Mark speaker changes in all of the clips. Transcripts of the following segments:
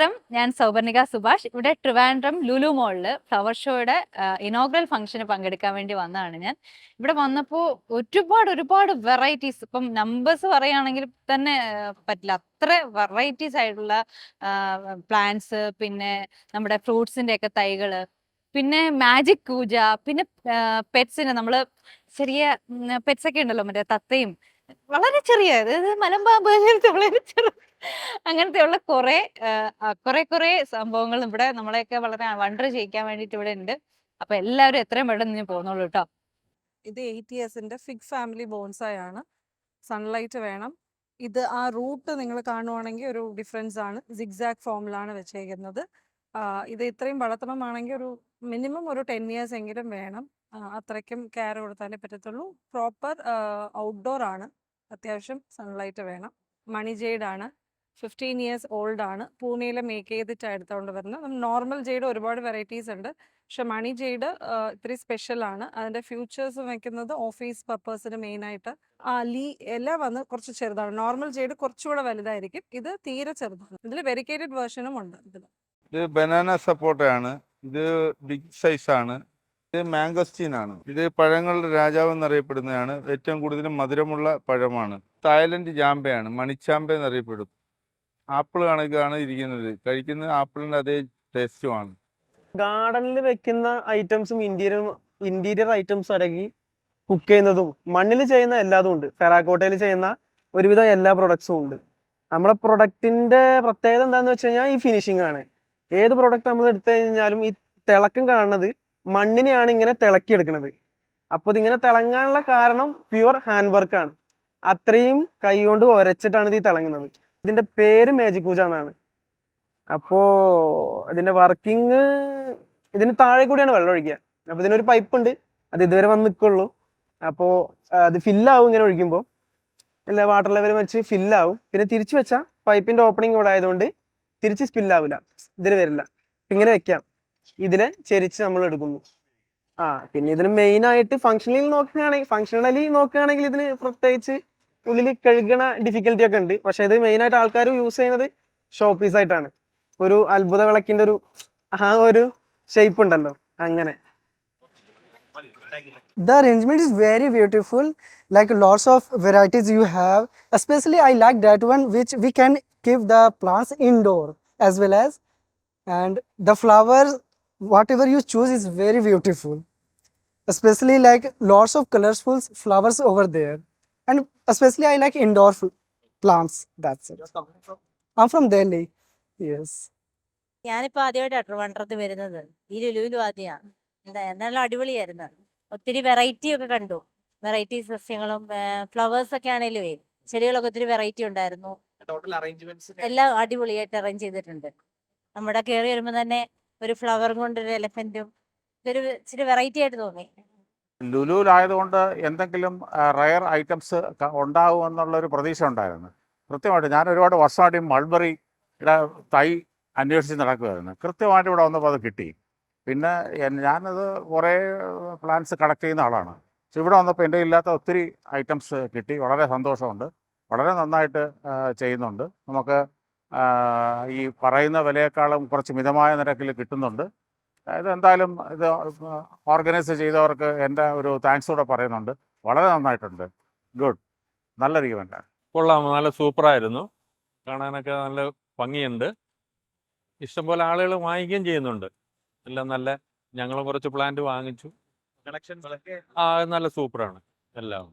Speaker 1: നമസ്കാരം, ഞാൻ സൗപർണിക സുഭാഷ്. ഇവിടെ ട്രിവാൻഡ്രം ലുലു മോളില് ഫ്ലവർ ഷോയുടെ ഇനോഗ്രൽ ഫംഗ്ഷന് പങ്കെടുക്കാൻ വേണ്ടി വന്നതാണ് ഞാൻ. ഇവിടെ വന്നപ്പോൾ ഒരുപാട് വെറൈറ്റീസ്, ഇപ്പം നമ്പേഴ്സ് പറയുകയാണെങ്കിൽ തന്നെ പറ്റില്ല, അത്ര വെറൈറ്റീസ് ആയിട്ടുള്ള പ്ലാന്റ്സ്, പിന്നെ നമ്മുടെ ഫ്രൂട്ട്സിന്റെ ഒക്കെ തൈകള്, പിന്നെ മാജിക് കൂജ, പിന്നെ പെറ്റ്സിന് നമ്മള് ചെറിയ പെറ്റ്സ് ഒക്കെ ഉണ്ടല്ലോ, മറ്റേ തത്തയും വളരെ ചെറിയ, അതായത് മലമ്പാമ്പ് അങ്ങനത്തെ വളരെ അങ്ങനത്തെയുള്ള കുറെ സംഭവങ്ങൾ ഇവിടെ നമ്മളെയൊക്കെ വളരെ വണ്ടർ ചെയ്യിക്കാൻ വേണ്ടിട്ട് ഇവിടെ ഉണ്ട്. അപ്പൊ എല്ലാവരും എത്രയും പെട്ടെന്ന് പോകുന്നുള്ളൂ കേട്ടോ.
Speaker 2: ഇത് 8 ഇയേഴ്സിന്റെ ഫിഗ് ഫാമിലി ബോൺസായി ആണ്. സൺലൈറ്റ് വേണം. ഇത് ആ റൂട്ട് നിങ്ങൾ കാണുവാണെങ്കിൽ ഒരു ഡിഫറൻസ് ആണ്. സിഗ്സാഗ് ഫോമിലാണ് വെച്ചേക്കുന്നത്. ഇത് ഇത്രയും വളർത്തണമാണെങ്കിൽ ഒരു മിനിമം ഒരു 10 ഇയേഴ്സ് എങ്കിലും വേണം. അത്രയ്ക്കും കെയർ കൊടുത്താലേ പറ്റത്തുള്ളൂ. പ്രോപ്പർ ഔട്ട്ഡോർ ആണ്. അത്യാവശ്യം സൺലൈറ്റ് വേണം. മണി ജെയ്ഡ് ആണ്. 15 ഇയേഴ്സ് ഓൾഡ് ആണ്. പൂനെയിൽ മേക്ക് ചെയ്തിട്ടാണ് എടുത്തുകൊണ്ട് വരുന്നത്. നോർമൽ ജെയ്ഡ് ഒരുപാട് വെറൈറ്റീസ് ഉണ്ട്. പക്ഷെ മണി ജെയ്ഡ് ഇത്തിരി സ്പെഷ്യൽ ആണ്. അതിന്റെ ഫ്യൂച്ചേഴ്സ് വെക്കുന്നത് ഓഫീസ് പർപ്പസിന് മെയിനായിട്ട്. എല്ലാം വന്ന് കുറച്ച് ചെറുതാണ്. നോർമൽ ജെയ്ഡ് കുറച്ചുകൂടെ വലുതായിരിക്കും. ഇത് തീരെ ചെറുതാണ്. ഇതിൽ വെരിക്കേറ്റഡ് വേർഷനും ഉണ്ട്.
Speaker 3: ഇത് ബനാന സപ്പോട്ടയാണ്. ഇത് ബിഗ് സൈസ് ആണ്. ഇത് മാംഗോസ്റ്റീൻ ആണ്. ഇത് പഴങ്ങളുടെ രാജാവ് എന്നറിയപ്പെടുന്നതാണ്. ഏറ്റവും കൂടുതൽ മധുരമുള്ള പഴമാണ്. തായ്ലൻഡ് ജാമ്പയാണ്, മണിച്ചാമ്പ എന്നറിയപ്പെടും. ആപ്പിൾ കണക്കാണ് ഇരിക്കുന്നത്. കഴിക്കുന്നത് ആപ്പിളിന്റെ അതേ ടേസ്റ്റുമാണ്.
Speaker 4: ഗാർഡനിൽ വെക്കുന്ന ഐറ്റംസും ഇന്റീരിയർ ഐറ്റംസും അടങ്ങി കുക്ക് ചെയ്യുന്നതും മണ്ണിൽ ചെയ്യുന്ന എല്ലാതും ഉണ്ട്. ടെറാക്കോട്ടയിൽ ചെയ്യുന്ന ഒരുവിധം എല്ലാ പ്രൊഡക്ട്സും ഉണ്ട്. നമ്മളെ പ്രൊഡക്റ്റിന്റെ പ്രത്യേകത എന്താണെന്ന് വെച്ച് കഴിഞ്ഞാൽ ഈ ഫിനിഷിംഗ് ആണ്. ഏത് പ്രൊഡക്റ്റ് നമ്മൾ എടുത്തു കഴിഞ്ഞാലും ഈ തിളക്കം കാണുന്നത് മണ്ണിനെയാണ് ഇങ്ങനെ തിളക്കിയെടുക്കുന്നത്. അപ്പോൾ ഇതിങ്ങനെ തിളങ്ങാനുള്ള കാരണം പ്യുവർ ഹാൻഡ് വർക്കാണ്. അത്രയും കൈ കൊണ്ട് ഉരച്ചിട്ടാണ് ഇത് തിളങ്ങുന്നത്. ഇതിന്റെ പേര് മാജിക് പൂജ എന്നാണ്. അപ്പോ ഇതിന്റെ വർക്കിംഗ്, ഇതിന് താഴെ കൂടിയാണ് വെള്ളം ഒഴിക്കുക. അപ്പൊ ഇതിനൊരു പൈപ്പ് ഉണ്ട്, അത് ഇതുവരെ വന്ന് നിൽക്കുള്ളൂ. അപ്പോ അത് ഫില്ലാവും ഇങ്ങനെ ഒഴിക്കുമ്പോൾ, അല്ല വാട്ടർ ലെവൽ വെച്ച് ഫില്ലാവും. പിന്നെ തിരിച്ചു വെച്ചാൽ പൈപ്പിന്റെ ഓപ്പണിംഗ് ഇവിടെ ആയതുകൊണ്ട് തിരിച്ച് സ്പില്ലാവില്ല, ഇതിന് വരില്ല. ഇങ്ങനെ വെക്കാം. ഇതിനെ ചെരിച്ച് നമ്മൾ എടുക്കുന്നു. പിന്നെ ഇതിന് മെയിൻ ആയിട്ട് ഫങ്ഷണലി നോക്കുകയാണെങ്കിൽ ഇതിന് പ്രത്യേകിച്ച് ഉള്ളിൽ കഴുകണ ഡിഫിക്കൽറ്റി ഒക്കെ ഉണ്ട്. പക്ഷെ ഇത് മെയിൻ ആയിട്ട് ആൾക്കാർ യൂസ് ചെയ്യുന്നത് ഷോ പീസ് ആയിട്ടാണ്. ഒരു അത്ഭുത വിളക്കിന്റെ ഒരു ഷേപ്പ് ഉണ്ടല്ലോ, അങ്ങനെ.
Speaker 5: The arrangement is very beautiful, like lots of varieties you have. Especially I like that one which we can keep the plants indoor as well as, and the flowers whatever you choose is very beautiful. Especially like lots of colorful flowers over there, and especially I like indoor plants. That's it. I'm from Delhi. Yes.
Speaker 6: ഞാനിപ്പോൾ ആദ്യമായിട്ടാണ് ട്രിവാൻഡ്രത്ത് വരുന്നത്. ഈ ലുലുവിലും ആദ്യമാണ്. എന്നാലും അടിപൊളിയായിരുന്നു. ഒത്തിരി variety ഒക്കെ കണ്ടു. വെറൈറ്റി സസ്യങ്ങളും ഫ്ലവേഴ്സ് ഒക്കെ ആണെങ്കിലും ചെടികളൊക്കെ ഒത്തിരി വെറൈറ്റി ഉണ്ടായിരുന്നു. എല്ലാം അടിപൊളിയായിട്ട് അറേഞ്ച് ചെയ്തിട്ടുണ്ട്. നമ്മുടെ കയറി വരുമ്പോൾ തന്നെ ഒരു ഫ്ലവറും കൊണ്ട് ഒരു എലഫന്റും, ഇതൊരു ഇച്ചിരി വെറൈറ്റി ആയിട്ട് തോന്നി.
Speaker 7: ലുലുവിലായതുകൊണ്ട് എന്തെങ്കിലും റയർ ഐറ്റംസ് ഉണ്ടാകുമെന്നുള്ളൊരു പ്രതീക്ഷ ഉണ്ടായിരുന്നു. കൃത്യമായിട്ട് ഞാൻ ഒരുപാട് വർഷമായിട്ട് മൾബറിയുടെ തൈ അന്വേഷിച്ച് നടക്കുമായിരുന്നു. കൃത്യമായിട്ട് ഇവിടെ വന്നപ്പോൾ അത് കിട്ടി. പിന്നെ ഞാനത് കുറേ പ്ലാന്റ്സ് കളക്ട് ചെയ്യുന്ന ആളാണ്. പക്ഷെ ഇവിടെ വന്നപ്പോൾ എൻ്റെ ഇല്ലാത്ത ഒത്തിരി ഐറ്റംസ് കിട്ടി. വളരെ സന്തോഷമുണ്ട്. വളരെ നന്നായിട്ട് ചെയ്യുന്നുണ്ട്. നമുക്ക് ഈ പറയുന്ന വിലയേക്കാളും കുറച്ച് മിതമായ നിരക്കിൽ കിട്ടുന്നുണ്ട്. ഇതെന്തായാലും ഇത് ഓർഗനൈസ് ചെയ്തവർക്ക് എൻ്റെ ഒരു താങ്ക്സ് കൂടെ പറയുന്നുണ്ട്. വളരെ നന്നായിട്ടുണ്ട്. ഗുഡ്. നല്ലൊരു ഇവൻ്റാണ്.
Speaker 8: കൊള്ളാം, നല്ല സൂപ്പറായിരുന്നു. കാണാനൊക്കെ നല്ല ഭംഗിയുണ്ട്. ഇഷ്ടംപോലെ ആളുകൾ വാങ്ങിക്കുകയും ചെയ്യുന്നുണ്ട്. എല്ലാം നല്ല, ഞങ്ങളും കുറച്ച് പ്ലാന്റ് വാങ്ങിച്ചു. നല്ല സൂപ്പറാണ് എല്ലാം.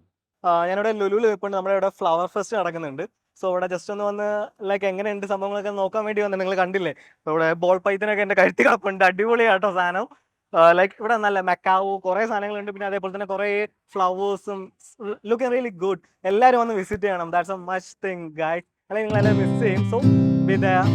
Speaker 4: ഞാനിവിടെ ലുലുവിൽ നിൽപ്പുണ്ട്. നമ്മുടെ ഇവിടെ ഫ്ലവർ ഫെസ്റ്റ് നടക്കുന്നുണ്ട്. സോ ഇവിടെ ജസ്റ്റ് ഒന്ന് വന്ന് എങ്ങനെയുണ്ട് സംഭവങ്ങളൊക്കെ നോക്കാൻ വേണ്ടി വന്നത്. നിങ്ങൾ കണ്ടില്ലേ, ഇവിടെ ബോൾ പൈത്തിനൊക്കെ എൻ്റെ കഴുത്തി കിടപ്പുണ്ട്. അടിപൊളിയാട്ടോ സാധനം. ഇവിടെ നല്ല മെക്കാവു കുറേ സാധനങ്ങളുണ്ട്. പിന്നെ അതേപോലെ തന്നെ കുറേ ഫ്ലവേഴ്സും ലുക്കിംഗ് റിയലി ഗുഡ്. എല്ലാവരും വന്ന് വിസിറ്റ് ചെയ്യണം. That's a much thing guys. അല്ലെങ്കിൽ നിങ്ങൾ എല്ലാവരും മിസ് ചെയ്യും. So be there.